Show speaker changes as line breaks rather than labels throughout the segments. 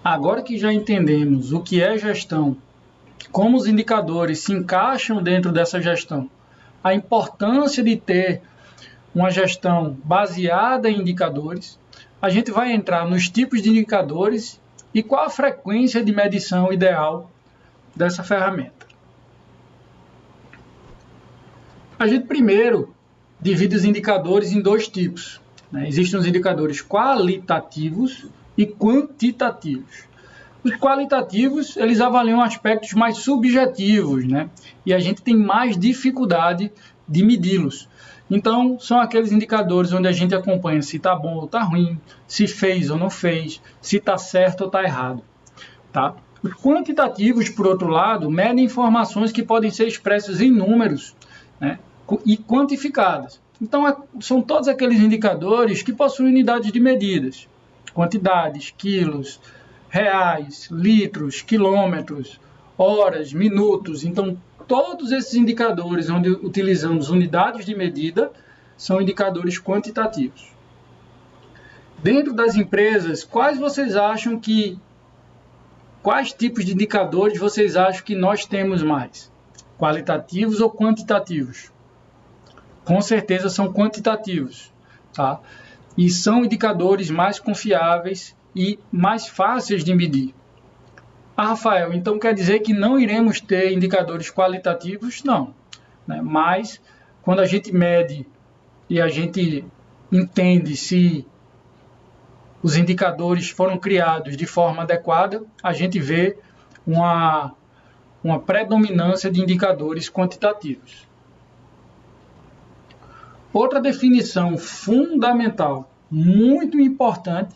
Agora que já entendemos o que é gestão, como os indicadores se encaixam dentro dessa gestão, a importância de ter uma gestão baseada em indicadores, a gente vai entrar nos tipos de indicadores e qual a frequência de medição ideal dessa ferramenta. A gente primeiro divide os indicadores em dois tipos, né? Existem os indicadores qualitativos e quantitativos. Os qualitativos, eles avaliam aspectos mais subjetivos, né? E a gente tem mais dificuldade de medi-los. Então, são aqueles indicadores onde a gente acompanha se está bom ou está ruim, se fez ou não fez, se está certo ou está errado. Tá? Os quantitativos, por outro lado, medem informações que podem ser expressas em números, né? E quantificadas. Então, são todos aqueles indicadores que possuem unidades de medidas, quantidades, quilos, reais, litros, quilômetros, horas, minutos. Então, todos esses indicadores onde utilizamos unidades de medida são indicadores quantitativos. Dentro das empresas, quais tipos de indicadores vocês acham que nós temos mais? Qualitativos ou quantitativos? Com certeza são quantitativos, tá? E são indicadores mais confiáveis e mais fáceis de medir. Ah, Rafael, então quer dizer que não iremos ter indicadores qualitativos? Não, né? Mas quando a gente mede e a gente entende se os indicadores foram criados de forma adequada, a gente vê uma predominância de indicadores quantitativos. Outra definição fundamental, muito importante,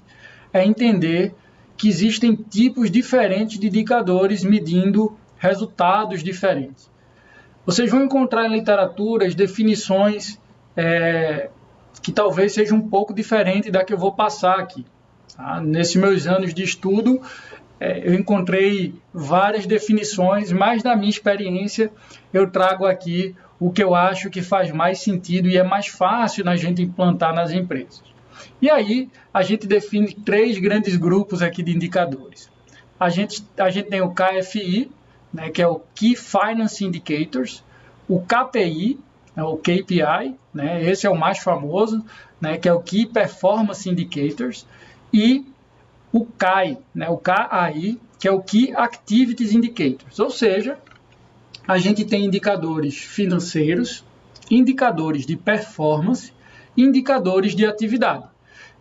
é entender que existem tipos diferentes de indicadores medindo resultados diferentes. Vocês vão encontrar em literatura as definições que talvez sejam um pouco diferentes da que eu vou passar aqui. Tá? Nesses meus anos de estudo, eu encontrei várias definições, mas da minha experiência eu trago aqui o que eu acho que faz mais sentido e é mais fácil na gente implantar nas empresas. E aí, a gente define 3 grandes grupos aqui de indicadores. A gente tem o KFI, né, que é o Key Finance Indicators, o KPI, o KPI, né, esse é o mais famoso, né, que é o Key Performance Indicators, e o KAI, né, o KAI, que é o Key Activities Indicators, ou seja, a gente tem indicadores financeiros, indicadores de performance, indicadores de atividade.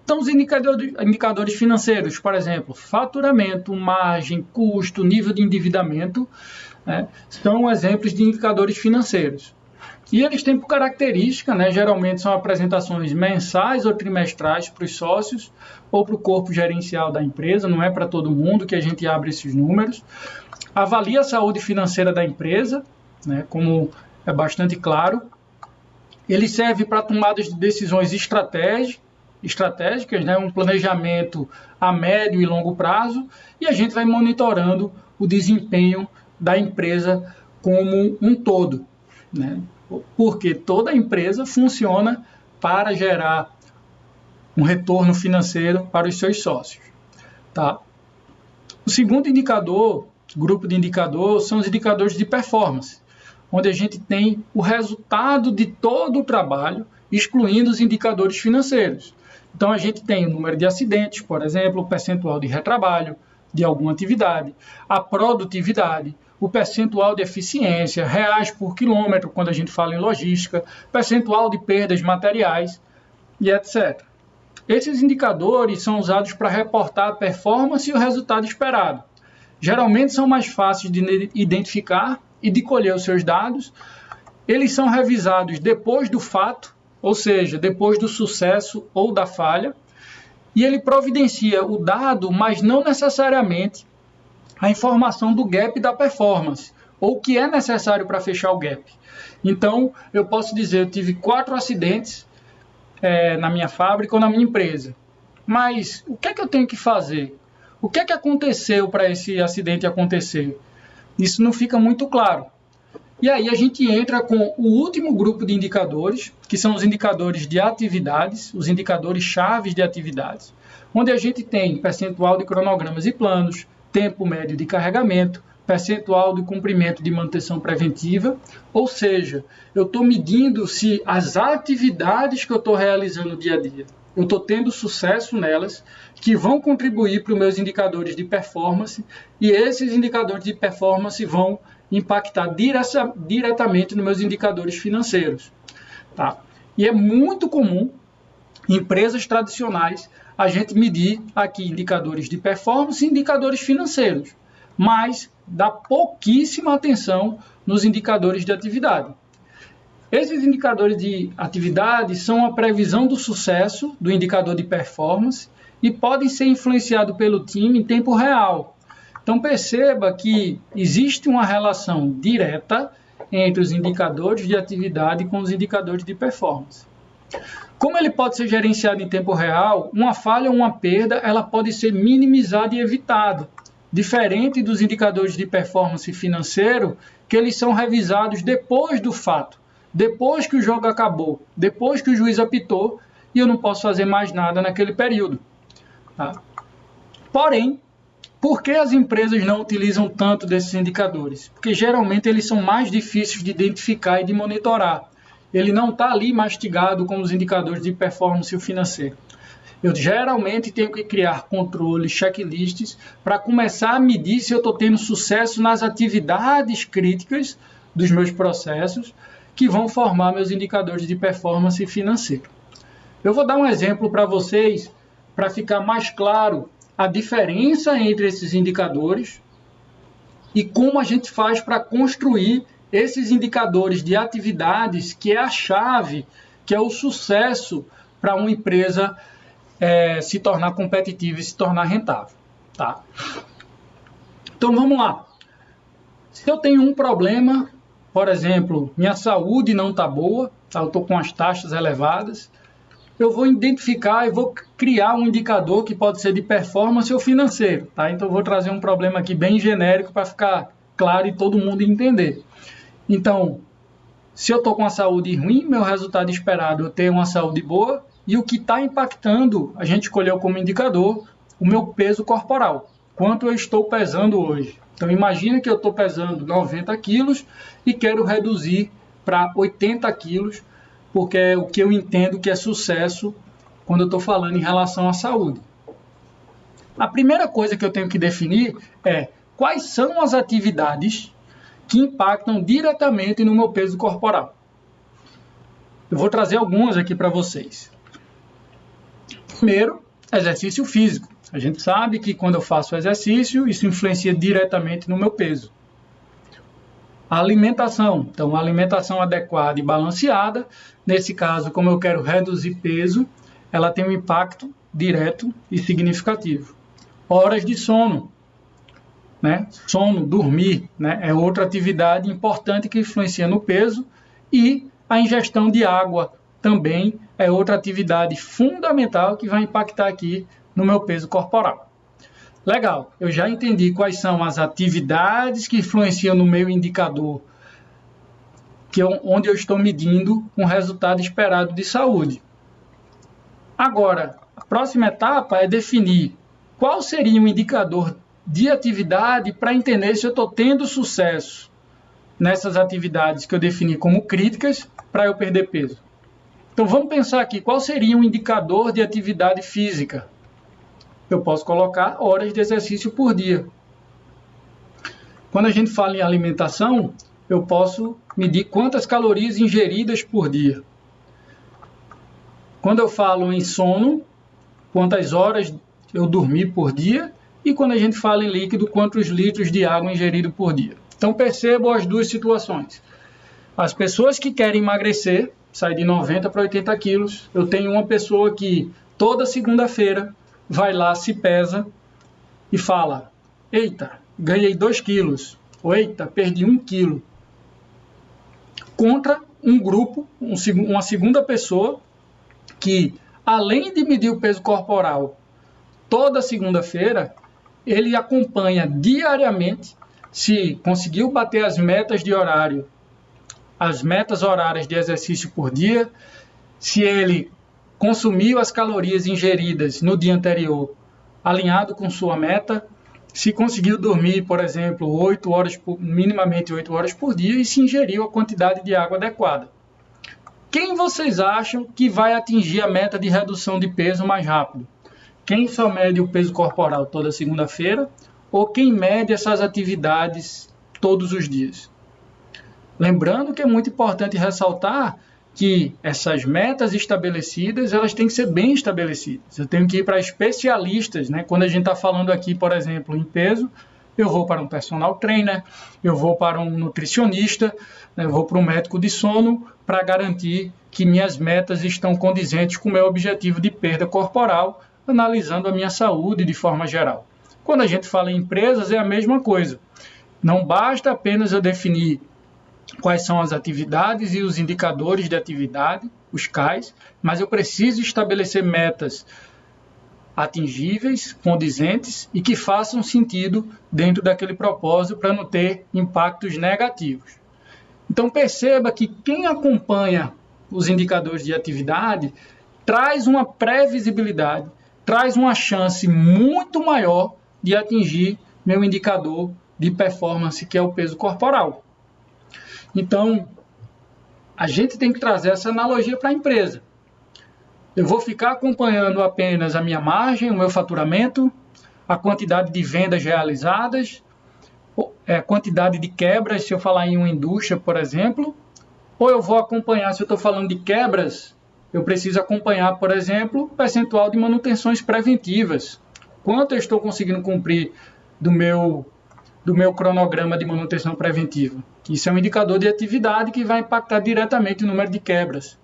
Então, os indicadores financeiros, por exemplo, faturamento, margem, custo, nível de endividamento, né, são exemplos de indicadores financeiros. E eles têm por característica, né, geralmente são apresentações mensais ou trimestrais para os sócios ou para o corpo gerencial da empresa, não é para todo mundo que a gente abre esses números. Avalia a saúde financeira da empresa, né, como é bastante claro. Ele serve para tomadas de decisões estratégicas, né, um planejamento a médio e longo prazo, e a gente vai monitorando o desempenho da empresa como um todo, né, porque toda empresa funciona para gerar um retorno financeiro para os seus sócios. Tá? O segundo grupo de indicador, são os indicadores de performance, onde a gente tem o resultado de todo o trabalho, excluindo os indicadores financeiros. Então, a gente tem o número de acidentes, por exemplo, o percentual de retrabalho de alguma atividade, a produtividade, o percentual de eficiência, reais por quilômetro, quando a gente fala em logística, percentual de perdas materiais e etc. Esses indicadores são usados para reportar a performance e o resultado esperado. Geralmente são mais fáceis de identificar e de colher os seus dados. Eles são revisados depois do fato, ou seja, depois do sucesso ou da falha, e ele providencia o dado, mas não necessariamente a informação do gap da performance, ou o que é necessário para fechar o gap. Então, eu posso dizer, eu tive 4 acidentes na minha fábrica ou na minha empresa, mas o que é que eu tenho que fazer? O que é que aconteceu para esse acidente acontecer? Isso não fica muito claro. E aí a gente entra com o último grupo de indicadores, que são os indicadores de atividades, os indicadores chaves de atividades. onde a gente tem percentual de cronogramas e planos, tempo médio de carregamento, percentual de cumprimento de manutenção preventiva, ou seja, eu estou medindo se as atividades que eu estou realizando no dia a dia, eu estou tendo sucesso nelas, que vão contribuir para os meus indicadores de performance, e esses indicadores de performance vão impactar diretamente nos meus indicadores financeiros. Tá? E é muito comum, em empresas tradicionais, a gente medir aqui indicadores de performance e indicadores financeiros, mas dá pouquíssima atenção nos indicadores de atividade. Esses indicadores de atividade são a previsão do sucesso do indicador de performance e podem ser influenciados pelo time em tempo real. Então perceba que existe uma relação direta entre os indicadores de atividade com os indicadores de performance. Como ele pode ser gerenciado em tempo real, uma falha ou uma perda ela pode ser minimizada e evitada, diferente dos indicadores de performance financeiro, que eles são revisados depois do fato, depois que o jogo acabou, depois que o juiz apitou, e eu não posso fazer mais nada naquele período. Tá? Porém, por que as empresas não utilizam tanto desses indicadores? Porque geralmente eles são mais difíceis de identificar e de monitorar. Ele não está ali mastigado como os indicadores de performance financeiro. Eu geralmente tenho que criar controles, checklists, para começar a medir se eu estou tendo sucesso nas atividades críticas dos meus processos, que vão formar meus indicadores de performance financeira. Eu vou dar um exemplo para vocês, para ficar mais claro a diferença entre esses indicadores e como a gente faz para construir esses indicadores de atividades, que é a chave, que é o sucesso para uma empresa se tornar competitiva e se tornar rentável. Tá? Então vamos lá. Se eu tenho um problema, por exemplo, minha saúde não está boa, tá? Eu estou com as taxas elevadas, eu vou identificar e vou criar um indicador que pode ser de performance ou financeiro. Tá? Então eu vou trazer um problema aqui bem genérico para ficar claro e todo mundo entender. Então, se eu estou com a saúde ruim, meu resultado esperado é eu ter uma saúde boa, e o que está impactando, a gente escolheu como indicador, o meu peso corporal. Quanto eu estou pesando hoje. Então, imagina que eu estou pesando 90 quilos e quero reduzir para 80 quilos, porque é o que eu entendo que é sucesso quando eu estou falando em relação à saúde. A primeira coisa que eu tenho que definir é quais são as atividades que impactam diretamente no meu peso corporal. Eu vou trazer algumas aqui para vocês. Primeiro, exercício físico. A gente sabe que quando eu faço exercício, isso influencia diretamente no meu peso. A alimentação. Então, a alimentação adequada e balanceada. Nesse caso, como eu quero reduzir peso, ela tem um impacto direto e significativo. Horas de sono. Né? Sono, dormir, né? É outra atividade importante que influencia no peso. E a ingestão de água também é outra atividade fundamental que vai impactar aqui no meu peso corporal. Legal, eu já entendi quais são as atividades que influenciam no meu indicador, onde eu estou medindo um resultado esperado de saúde. Agora, a próxima etapa é definir qual seria um indicador de atividade para entender se eu estou tendo sucesso nessas atividades que eu defini como críticas para eu perder peso. Então vamos pensar aqui, qual seria um indicador de atividade física? Eu posso colocar horas de exercício por dia. Quando a gente fala em alimentação, eu posso medir quantas calorias ingeridas por dia. Quando eu falo em sono, quantas horas eu dormi por dia. E quando a gente fala em líquido, quantos litros de água ingerido por dia. Então percebam as duas situações. As pessoas que querem emagrecer, sair de 90 para 80 quilos, eu tenho uma pessoa que toda segunda-feira vai lá, se pesa e fala: eita, ganhei 2 quilos, ou eita, perdi 1 quilo. Contra um grupo, uma segunda pessoa que, além de medir o peso corporal toda segunda-feira, ele acompanha diariamente se conseguiu bater as metas de horário, as metas horárias de exercício por dia, se ele consumiu as calorias ingeridas no dia anterior alinhado com sua meta, se conseguiu dormir, por exemplo, minimamente 8 horas por dia e se ingeriu a quantidade de água adequada. Quem vocês acham que vai atingir a meta de redução de peso mais rápido? Quem só mede o peso corporal toda segunda-feira ou quem mede essas atividades todos os dias? Lembrando que é muito importante ressaltar que essas metas estabelecidas, elas têm que ser bem estabelecidas. Eu tenho que ir para especialistas, né? Quando a gente está falando aqui, por exemplo, em peso, eu vou para um personal trainer, eu vou para um nutricionista, né? Eu vou para um médico de sono para garantir que minhas metas estão condizentes com o meu objetivo de perda corporal, analisando a minha saúde de forma geral. Quando a gente fala em empresas, é a mesma coisa. Não basta apenas eu definir quais são as atividades e os indicadores de atividade, os CAIs, mas eu preciso estabelecer metas atingíveis, condizentes e que façam sentido dentro daquele propósito para não ter impactos negativos. Então perceba que quem acompanha os indicadores de atividade traz uma previsibilidade, traz uma chance muito maior de atingir meu indicador de performance, que é o peso corporal. Então, a gente tem que trazer essa analogia para a empresa. Eu vou ficar acompanhando apenas a minha margem, o meu faturamento, a quantidade de vendas realizadas, a quantidade de quebras, se eu falar em uma indústria, por exemplo, ou eu vou acompanhar, se eu estou falando de quebras, eu preciso acompanhar, por exemplo, o percentual de manutenções preventivas. Quanto eu estou conseguindo cumprir do meu cronograma de manutenção preventiva. Isso é um indicador de atividade que vai impactar diretamente o número de quebras.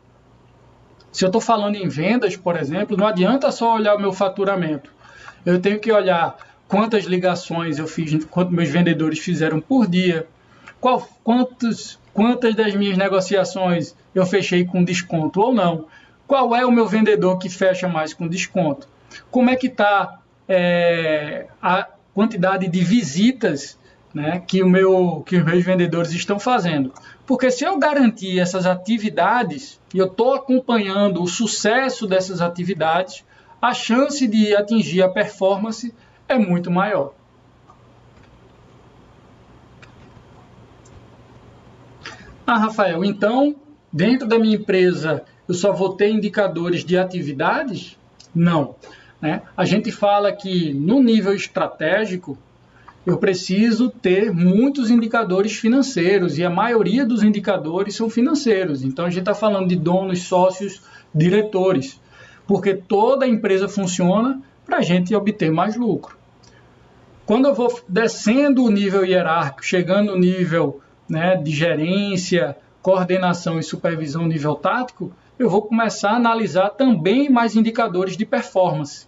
Se eu estou falando em vendas, por exemplo, não adianta só olhar o meu faturamento. Eu tenho que olhar quantas ligações eu fiz, quantos meus vendedores fizeram por dia, quantas das minhas negociações eu fechei com desconto ou não, qual é o meu vendedor que fecha mais com desconto, como é que está a quantidade de visitas, né, que os meus vendedores estão fazendo. Porque se eu garantir essas atividades e eu estou acompanhando o sucesso dessas atividades, a chance de atingir a performance é muito maior. Rafael, então, dentro da minha empresa, eu só vou ter indicadores de atividades? Não. Né? A gente fala que no nível estratégico, eu preciso ter muitos indicadores financeiros e a maioria dos indicadores são financeiros. Então, a gente está falando de donos, sócios, diretores, porque toda a empresa funciona para a gente obter mais lucro. Quando eu vou descendo o nível hierárquico, chegando no nível, né, de gerência, coordenação e supervisão nível tático, eu vou começar a analisar também mais indicadores de performance.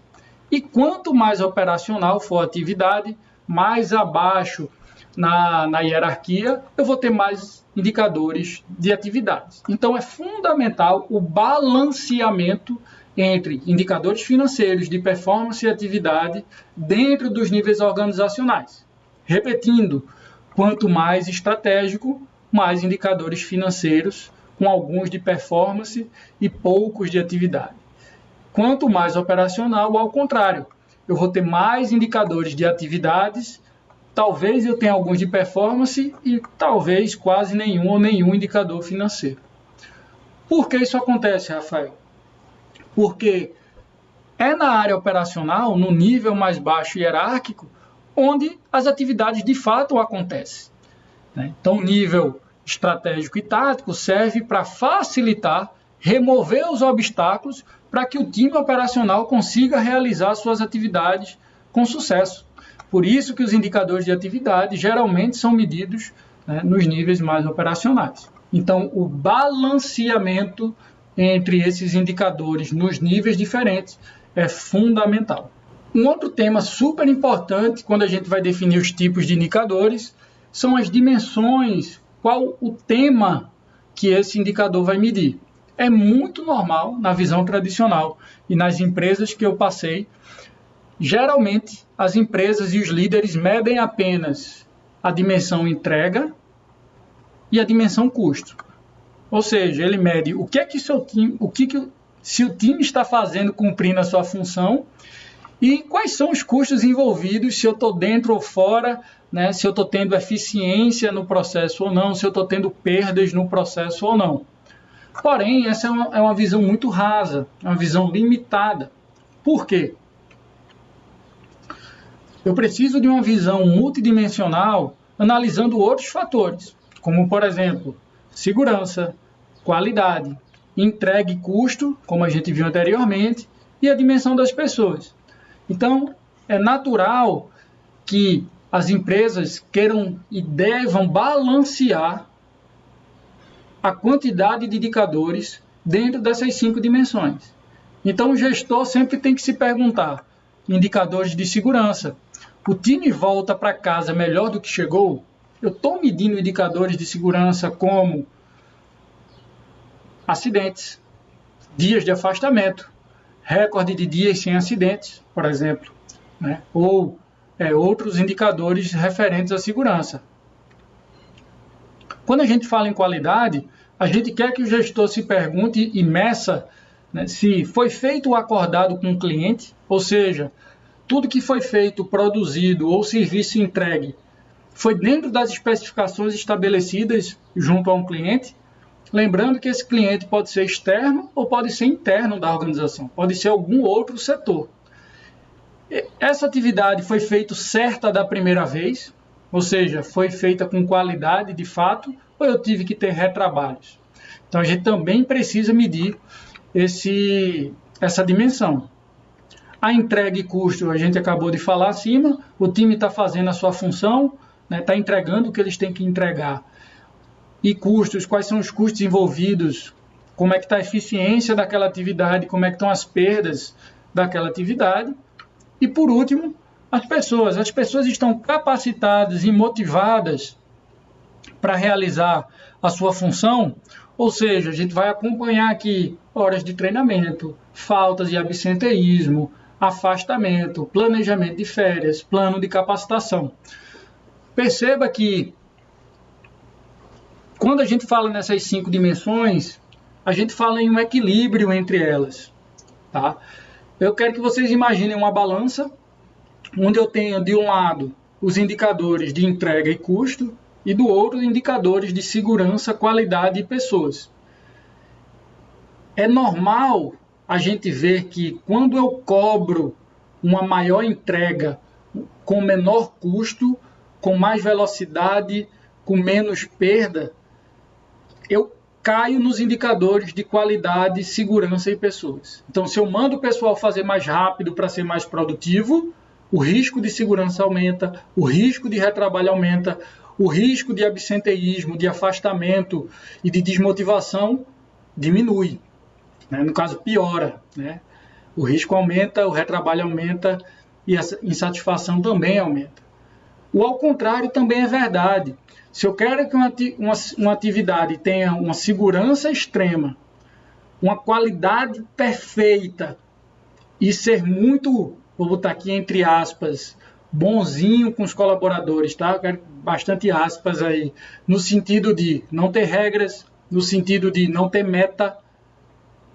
E quanto mais operacional for a atividade, mais abaixo na hierarquia, eu vou ter mais indicadores de atividades. Então, é fundamental o balanceamento entre indicadores financeiros de performance e atividade dentro dos níveis organizacionais. Repetindo, quanto mais estratégico, mais indicadores financeiros, com alguns de performance e poucos de atividade. Quanto mais operacional, ao contrário, eu vou ter mais indicadores de atividades, talvez eu tenha alguns de performance e talvez quase nenhum ou nenhum indicador financeiro. Por que isso acontece, Rafael? Porque é na área operacional, no nível mais baixo hierárquico, onde as atividades de fato acontecem. Então, o nível estratégico e tático serve para facilitar, remover os obstáculos para que o time operacional consiga realizar suas atividades com sucesso. Por isso que os indicadores de atividade geralmente são medidos, né, nos níveis mais operacionais. Então, o balanceamento entre esses indicadores nos níveis diferentes é fundamental. Um outro tema super importante quando a gente vai definir os tipos de indicadores são as dimensões, qual o tema que esse indicador vai medir. É muito normal na visão tradicional e nas empresas que eu passei. Geralmente, as empresas e os líderes medem apenas a dimensão entrega e a dimensão custo. Ou seja, ele mede o que é que se o time está cumprindo a sua função e quais são os custos envolvidos, se eu estou dentro ou fora, né? Se eu estou tendo eficiência no processo ou não, se eu estou tendo perdas no processo ou não. Porém, essa é uma visão muito rasa, é uma visão limitada. Por quê? Eu preciso de uma visão multidimensional analisando outros fatores, como, por exemplo, segurança, qualidade, entrega e custo, como a gente viu anteriormente, e a dimensão das pessoas. Então, é natural que as empresas queiram e devam balancear a quantidade de indicadores dentro dessas 5 dimensões. Então, o gestor sempre tem que se perguntar: indicadores de segurança. O time volta para casa melhor do que chegou? Eu estou medindo indicadores de segurança como acidentes, dias de afastamento, recorde de dias sem acidentes, por exemplo, né? Ou outros indicadores referentes à segurança. Quando a gente fala em qualidade, a gente quer que o gestor se pergunte e meça, né, se foi feito o acordado com o cliente, ou seja, tudo que foi feito, produzido ou serviço entregue foi dentro das especificações estabelecidas junto a um cliente. Lembrando que esse cliente pode ser externo ou pode ser interno da organização, pode ser algum outro setor. Essa atividade foi feita certa da primeira vez, ou seja, foi feita com qualidade de fato, ou eu tive que ter retrabalhos? Então a gente também precisa medir essa dimensão. A entrega e custo, a gente acabou de falar acima, o time está fazendo a sua função, está entregando o que eles têm que entregar. E custos, quais são os custos envolvidos, como é que está a eficiência daquela atividade, como é que estão as perdas daquela atividade. E por último, as pessoas estão capacitadas e motivadas para realizar a sua função, ou seja, a gente vai acompanhar aqui horas de treinamento, faltas de absenteísmo, afastamento, planejamento de férias, plano de capacitação. Perceba que quando a gente fala nessas 5 dimensões, a gente fala em um equilíbrio entre elas, tá? Eu quero que vocês imaginem uma balança, onde eu tenho de um lado os indicadores de entrega e custo, e do outro indicadores de segurança, qualidade e pessoas. É normal a gente ver que quando eu cobro uma maior entrega com menor custo, com mais velocidade, com menos perda, eu caio nos indicadores de qualidade, segurança e pessoas. Então, se eu mando o pessoal fazer mais rápido para ser mais produtivo, o risco de segurança aumenta, o risco de retrabalho aumenta, o risco de absenteísmo, de afastamento e de desmotivação diminui. Né? No caso, piora. Né? O risco aumenta, o retrabalho aumenta e a insatisfação também aumenta. O ao contrário também é verdade. Se eu quero que uma atividade tenha uma segurança extrema, uma qualidade perfeita e ser muito, vou botar aqui entre aspas, bonzinho com os colaboradores, tá? Eu quero bastante aspas aí, no sentido de não ter regras, no sentido de não ter meta,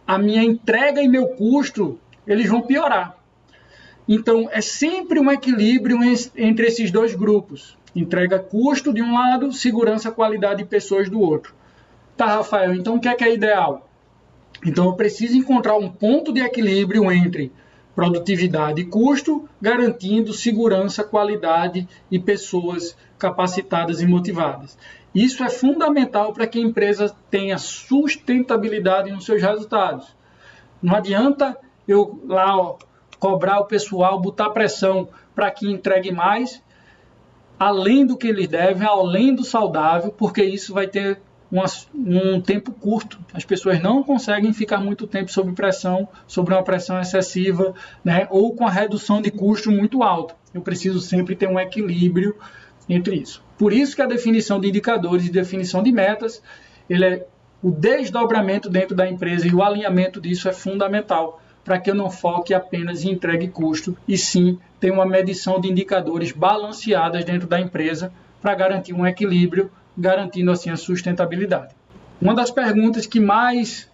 a minha entrega e meu custo, eles vão piorar. Então, é sempre um equilíbrio entre esses dois grupos. Entrega custo de um lado, segurança, qualidade e pessoas do outro. Tá, Rafael, então o que é ideal? Então, eu preciso encontrar um ponto de equilíbrio entre produtividade e custo, garantindo segurança, qualidade e pessoas capacitadas e motivadas. Isso é fundamental para que a empresa tenha sustentabilidade nos seus resultados. Não adianta eu lá cobrar o pessoal, botar pressão para que entregue mais, além do que eles devem, além do saudável, porque isso vai ter um tempo curto. As pessoas não conseguem ficar muito tempo sob pressão, sobre uma pressão excessiva, né? Ou com a redução de custo muito alta. Eu preciso sempre ter um equilíbrio entre isso. Por isso que a definição de indicadores e definição de metas, o desdobramento dentro da empresa e o alinhamento disso é fundamental, para que eu não foque apenas em entrega e custo, e sim tenha uma medição de indicadores balanceadas dentro da empresa para garantir um equilíbrio, garantindo assim a sustentabilidade. Uma das perguntas que mais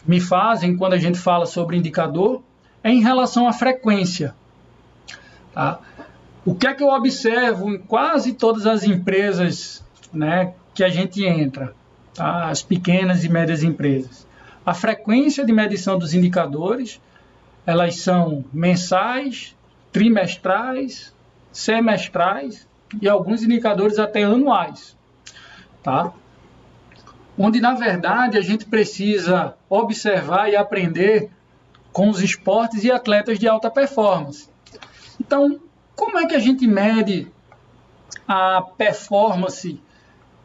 me fazem quando a gente fala sobre indicador é em relação à frequência. Tá? O que é que eu observo em quase todas as empresas, né, que a gente entra, tá? As pequenas e médias empresas? A frequência de medição dos indicadores, elas são mensais, trimestrais, semestrais e alguns indicadores até anuais. Tá? Onde, na verdade, a gente precisa observar e aprender com os esportes e atletas de alta performance. Então, como é que a gente mede a performance?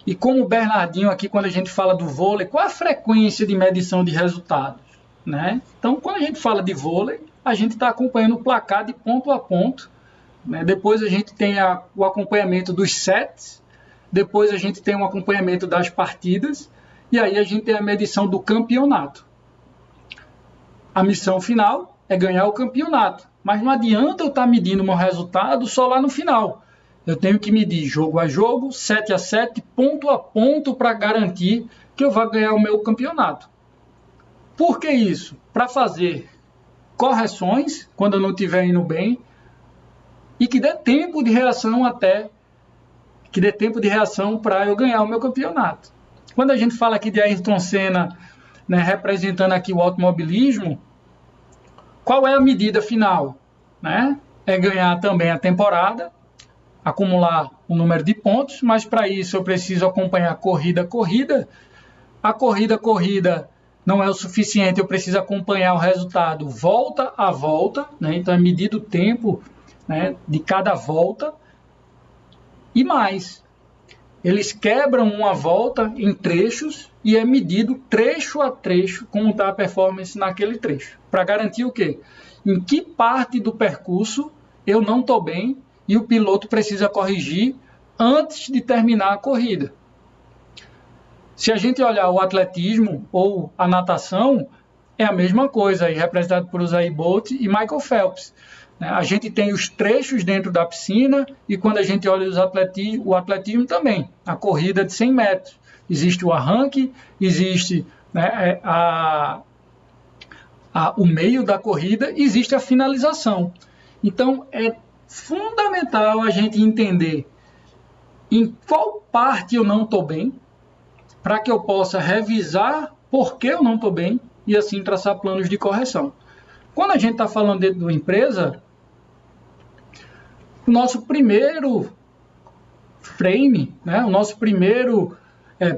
E como o Bernardinho aqui, quando a gente fala do vôlei, qual a frequência de medição de resultados? Né? Então, quando a gente fala de vôlei, a gente está acompanhando o placar de ponto a ponto. Né? Depois a gente tem o acompanhamento dos sets, depois a gente tem o acompanhamento das partidas, e aí a gente tem a medição do campeonato. A missão final é ganhar o campeonato, mas não adianta eu estar medindo o meu resultado só lá no final. Eu tenho que medir jogo a jogo, set a set, ponto a ponto para garantir que eu vou ganhar o meu campeonato. Por que isso? Para fazer correções quando eu não estiver indo bem e que dê tempo de reação para eu ganhar o meu campeonato. Quando a gente fala aqui de Ayrton Senna, né, representando aqui o automobilismo, qual é a medida final? Né? É ganhar também a temporada, acumular o número de pontos, mas para isso eu preciso acompanhar corrida a corrida. A corrida não é o suficiente, eu preciso acompanhar o resultado volta a volta, né? Então é medido o tempo, né, de cada volta. E mais, eles quebram uma volta em trechos e é medido trecho a trecho como está a performance naquele trecho. Para garantir o quê? Em que parte do percurso eu não estou bem e o piloto precisa corrigir antes de terminar a corrida. Se a gente olhar o atletismo ou a natação, é a mesma coisa, aí, representado por Usain Bolt e Michael Phelps. A gente tem os trechos dentro da piscina e quando a gente olha o atletismo também, a corrida de 100 metros. Existe o arranque, existe, né, o meio da corrida, existe a finalização. Então, é fundamental a gente entender em qual parte eu não estou bem, para que eu possa revisar por que eu não estou bem e assim traçar planos de correção. Quando a gente está falando dentro de uma empresa, o nosso primeiro frame, né, o nosso primeiro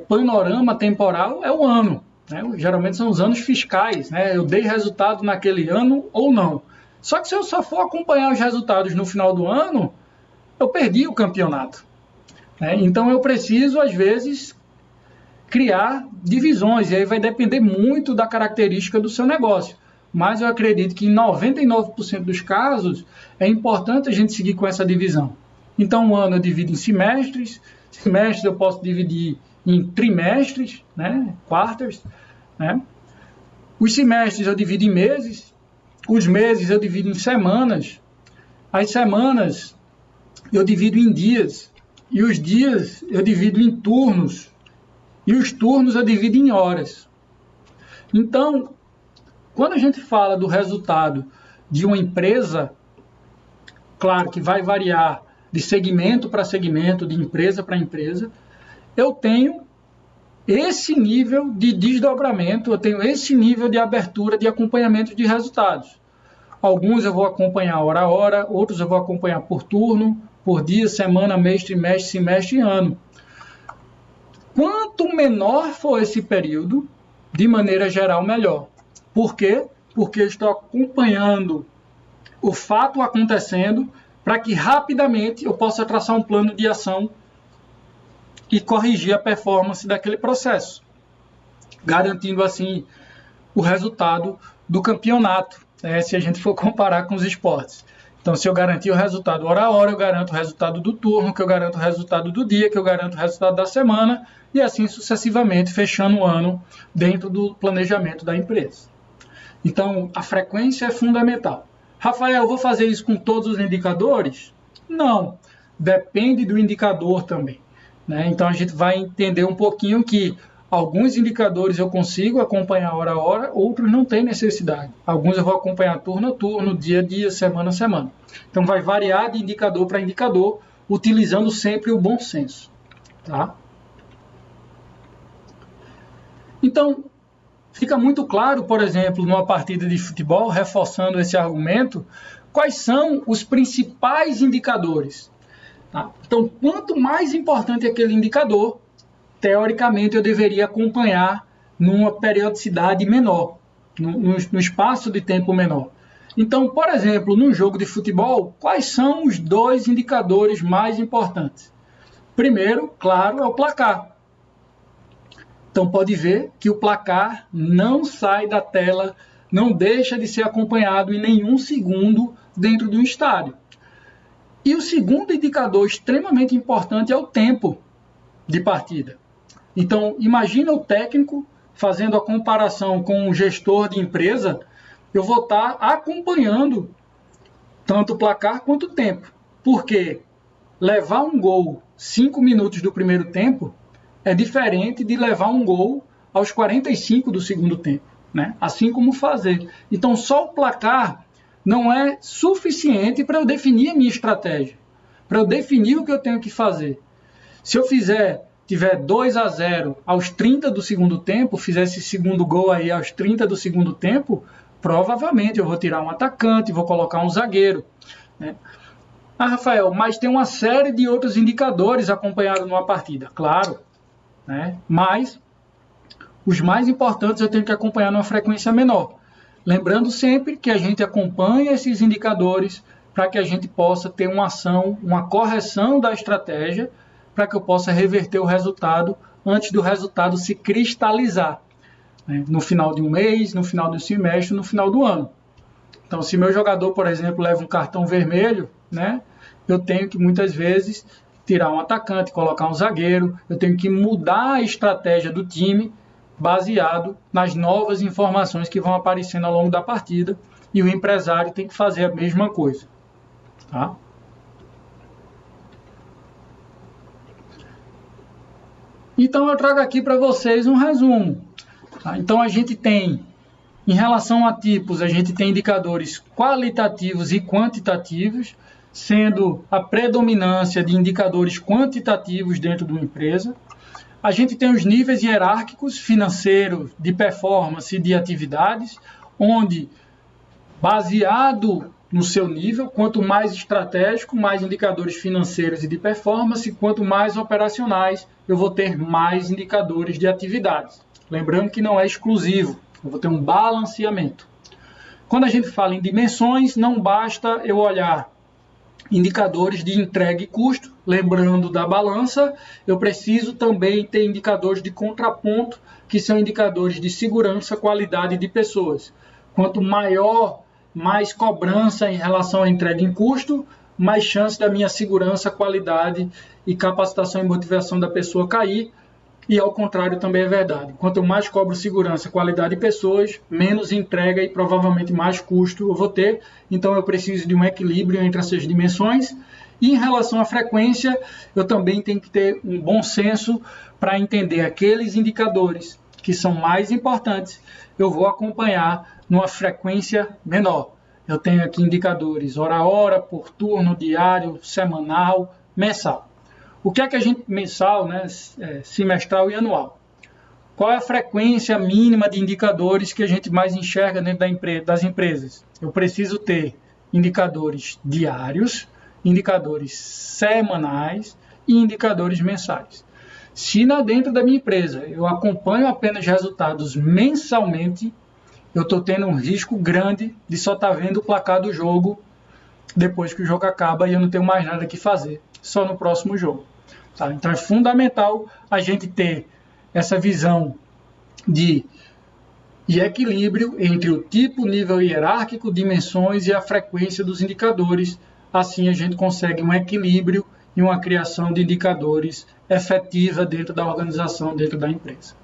panorama temporal é o ano. Né? Geralmente são os anos fiscais. Né? Eu dei resultado naquele ano ou não. Só que se eu só for acompanhar os resultados no final do ano, eu perdi o campeonato. Né? Então eu preciso, às vezes, criar divisões. E aí vai depender muito da característica do seu negócio. Mas eu acredito que em 99% dos casos é importante a gente seguir com essa divisão. Então, um ano eu divido em semestres eu posso dividir em trimestres, né? Quarters. Né? Os semestres eu divido em meses, os meses eu divido em semanas, as semanas eu divido em dias, e os dias eu divido em turnos, e os turnos eu divido em horas. Então, quando a gente fala do resultado de uma empresa, claro que vai variar de segmento para segmento, de empresa para empresa, eu tenho esse nível de desdobramento, eu tenho esse nível de abertura de acompanhamento de resultados. Alguns eu vou acompanhar hora a hora, outros eu vou acompanhar por turno, por dia, semana, mês, trimestre, semestre e ano. Quanto menor for esse período, de maneira geral, melhor. Por quê? Porque eu estou acompanhando o fato acontecendo para que rapidamente eu possa traçar um plano de ação e corrigir a performance daquele processo, garantindo assim o resultado do campeonato, né, se a gente for comparar com os esportes. Então, se eu garantir o resultado hora a hora, eu garanto o resultado do turno, que eu garanto o resultado do dia, que eu garanto o resultado da semana, e assim sucessivamente, fechando o ano dentro do planejamento da empresa. Então, a frequência é fundamental. Rafael, eu vou fazer isso com todos os indicadores? Não, depende do indicador também. Né? Então, a gente vai entender um pouquinho que Alguns indicadores eu consigo acompanhar hora a hora, outros não tem necessidade. Alguns eu vou acompanhar turno a turno, dia a dia, semana a semana. Então vai variar de indicador para indicador, utilizando sempre o bom senso. Tá? Então, fica muito claro, por exemplo, numa partida de futebol, reforçando esse argumento, quais são os principais indicadores. Tá? Então, quanto mais importante é aquele indicador, teoricamente eu deveria acompanhar numa periodicidade menor, no espaço de tempo menor. Então, por exemplo, num jogo de futebol, quais são os 2 indicadores mais importantes? Primeiro, claro, é o placar. Então, pode ver que o placar não sai da tela, não deixa de ser acompanhado em nenhum segundo dentro do estádio. E o segundo indicador extremamente importante é o tempo de partida. Então, imagina o técnico fazendo a comparação com um gestor de empresa, eu vou estar acompanhando tanto o placar quanto o tempo. Porque levar um gol 5 minutos do primeiro tempo é diferente de levar um gol aos 45 do segundo tempo, né? Assim como fazer. Então, só o placar não é suficiente para eu definir a minha estratégia, para eu definir o que eu tenho que fazer. Se eu tiver 2-0 aos 30 do segundo tempo, fizer esse segundo gol aí aos 30 do segundo tempo, provavelmente eu vou tirar um atacante, vou colocar um zagueiro, né? Ah, Rafael, mas tem uma série de outros indicadores acompanhados numa partida. Claro, né? Mas os mais importantes eu tenho que acompanhar numa frequência menor. Lembrando sempre que a gente acompanha esses indicadores para que a gente possa ter uma ação, uma correção da estratégia, para que eu possa reverter o resultado antes do resultado se cristalizar, né? No final de um mês, no final do semestre, no final do ano. Então, se meu jogador, por exemplo, leva um cartão vermelho, né, eu tenho que muitas vezes tirar um atacante, colocar um zagueiro, eu tenho que mudar a estratégia do time baseado nas novas informações que vão aparecendo ao longo da partida, e o empresário tem que fazer a mesma coisa. Tá? Então eu trago aqui para vocês um resumo. Tá? Então a gente tem, em relação a tipos, a gente tem indicadores qualitativos e quantitativos, sendo a predominância de indicadores quantitativos dentro de uma empresa. A gente tem os níveis hierárquicos, financeiro, de performance e de atividades, onde, baseado no seu nível, quanto mais estratégico, mais indicadores financeiros e de performance, quanto mais operacionais, eu vou ter mais indicadores de atividades. Lembrando que não é exclusivo, eu vou ter um balanceamento. Quando a gente fala em dimensões, não basta eu olhar indicadores de entrega e custo, lembrando da balança, eu preciso também ter indicadores de contraponto, que são indicadores de segurança, qualidade de pessoas. Quanto maior, mais cobrança em relação à entrega em custo, mais chance da minha segurança, qualidade e capacitação e motivação da pessoa cair. E ao contrário também é verdade. Quanto mais cobro segurança, qualidade de pessoas, menos entrega e provavelmente mais custo eu vou ter. Então eu preciso de um equilíbrio entre essas dimensões. E em relação à frequência, eu também tenho que ter um bom senso para entender aqueles indicadores que são mais importantes. Eu vou acompanhar numa frequência menor. Eu tenho aqui indicadores hora a hora, por turno, diário, semanal, mensal. O que é que a gente, mensal, né, semestral e anual? Qual é a frequência mínima de indicadores que a gente mais enxerga dentro das empresas? Eu preciso ter indicadores diários, indicadores semanais e indicadores mensais. Se dentro da minha empresa eu acompanho apenas resultados mensalmente, eu estou tendo um risco grande de só estar vendo o placar do jogo depois que o jogo acaba e eu não tenho mais nada que fazer, só no próximo jogo. Tá? Então é fundamental a gente ter essa visão de equilíbrio entre o tipo, nível hierárquico, dimensões e a frequência dos indicadores. Assim a gente consegue um equilíbrio e uma criação de indicadores efetiva dentro da organização, dentro da empresa.